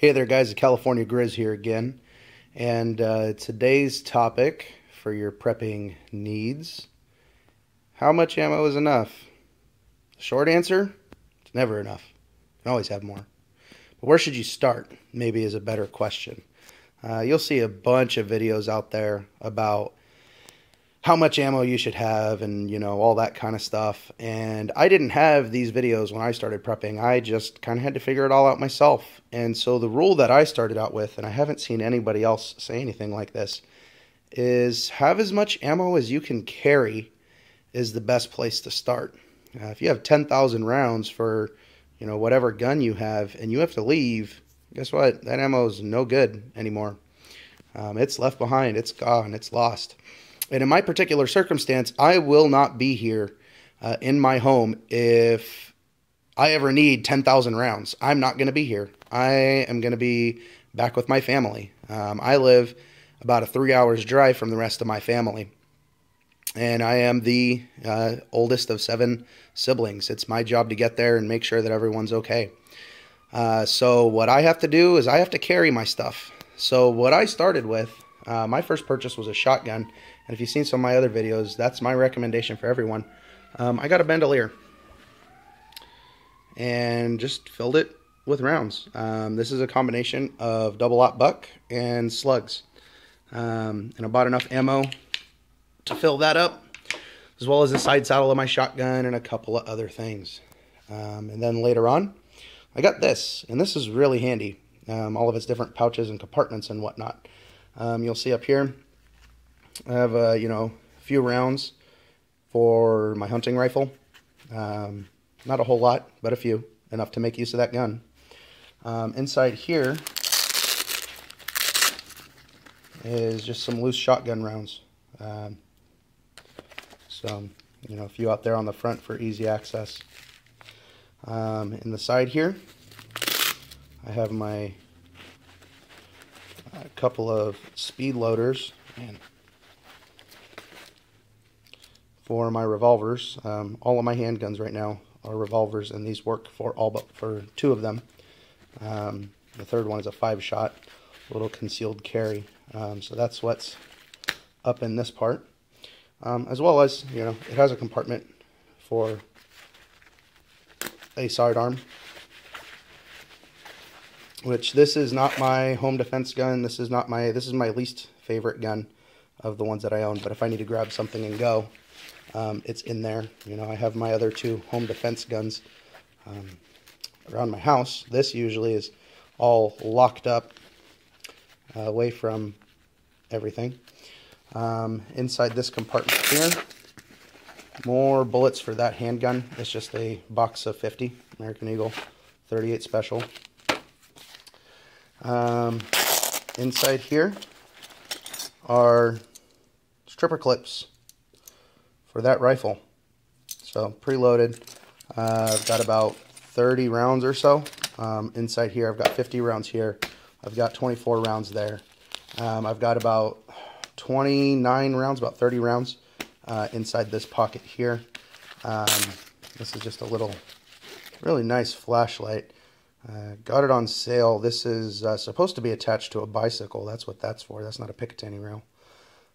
Hey there guys, the California Grizz here again, and today's topic for your prepping needs: how much ammo is enough? Short answer, it's never enough. You can always have more. But where should you start, maybe, is a better question. You'll see a bunch of videos out there about how much ammo you should have and, you know, all that kind of stuff. And I didn't have these videos when I started prepping. I just kind of had to figure it all out myself. And so the rule that I started out with, and I haven't seen anybody else say anything like this, is have as much ammo as you can carry is the best place to start. If you have 10,000 rounds for, you know, whatever gun you have, and you have to leave, guess what? That ammo is no good anymore. It's left behind. It's gone. It's lost. And in my particular circumstance, I will not be here in my home if I ever need 10,000 rounds. I'm not going to be here. I am going to be back with my family. I live about a 3 hours drive from the rest of my family. And I am the oldest of 7 siblings. It's my job to get there and make sure that everyone's okay. So what I have to do is I have to carry my stuff. So what I started with, my first purchase was a shotgun. And if you've seen some of my other videos, that's my recommendation for everyone. I got a bandolier and just filled it with rounds. This is a combination of double-aught buck and slugs. And I bought enough ammo to fill that up, as well as the side saddle of my shotgun and a couple of other things. And then later on, I got this, and this is really handy. All of its different pouches and compartments and whatnot. You'll see up here, I have a few rounds for my hunting rifle. Not a whole lot, but a few, enough to make use of that gun. Inside here is just some loose shotgun rounds. So, a few out there on the front for easy access. In the side here, I have my couple of speed loaders and for my revolvers. All of my handguns right now are revolvers, and these work for all but for 2 of them. The third one is a 5-shot, little concealed carry. So that's what's up in this part. As well as, it has a compartment for a sidearm, which this is not my home defense gun. This is my least favorite gun of the ones that I own. But if I need to grab something and go, it's in there. I have my other 2 home defense guns around my house. This usually is all locked up away from everything. Inside this compartment here, more bullets for that handgun. It's just a box of 50 American Eagle 38 Special. Inside here are stripper clips for that rifle. So preloaded. I've got about 30 rounds or so. Inside here I've got 50 rounds here. I've got 24 rounds there. I've got about 29 rounds, about 30 rounds inside this pocket here. This is just a little really nice flashlight. Got it on sale. This is supposed to be attached to a bicycle. That's what that's for. That's not a Picatinny rail.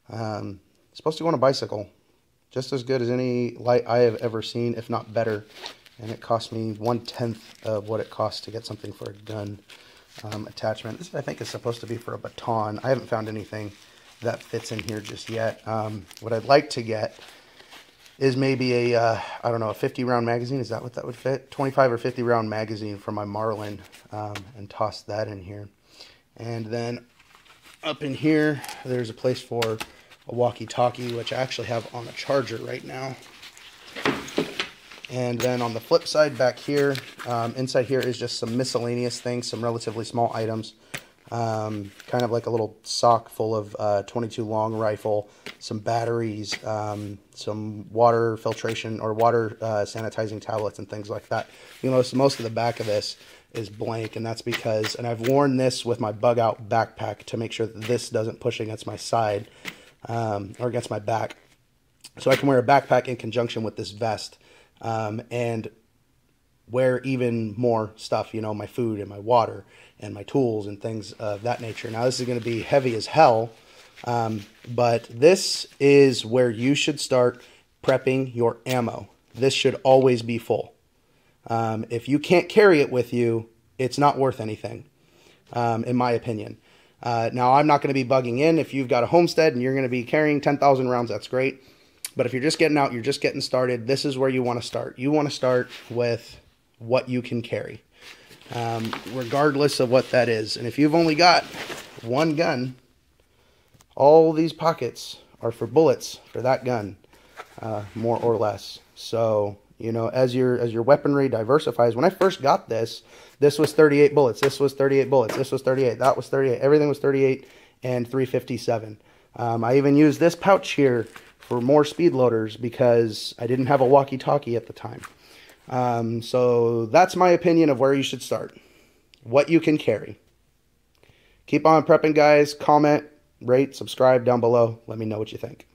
It's supposed to go on a bicycle. Just as good as any light I have ever seen, if not better. And it cost me 1/10 of what it costs to get something for a gun attachment. This, I think, is supposed to be for a baton. I haven't found anything that fits in here just yet. What I'd like to get is maybe a, I don't know, a 50-round magazine. Is that what that would fit? 25 or 50-round magazine for my Marlin, and toss that in here. And then up in here, there's a place for a walkie-talkie, which I actually have on a charger right now. And then on the flip side back here, inside here is just some miscellaneous things, some relatively small items. Kind of like a little sock full of 22 long rifle, some batteries, some water filtration or water sanitizing tablets and things like that. You'll notice most of the back of this is blank, and that's because, and I've worn this with my bug out backpack to make sure that this doesn't push against my side or against my back. So I can wear a backpack in conjunction with this vest. And wear even more stuff, you know, my food and my water and my tools and things of that nature. Now, this is going to be heavy as hell, but this is where you should start prepping your ammo. This should always be full. If you can't carry it with you, it's not worth anything, in my opinion. Now, I'm not going to be bugging in. If you've got a homestead and you're going to be carrying 10,000 rounds, that's great. But if you're just getting out, you're just getting started, this is where you want to start. You want to start with what you can carry, regardless of what that is. And if you've only got one gun, all these pockets are for bullets for that gun, more or less. So, you know, as your weaponry diversifies, when I first got this was 38 bullets, this was 38 bullets, this was 38, that was 38, everything was 38 and 357. I even used this pouch here for more speed loaders because I didn't have a walkie-talkie at the time. So that's my opinion of where you should start, what you can carry. Keep on prepping, guys. Comment, rate, subscribe down below. Let me know what you think.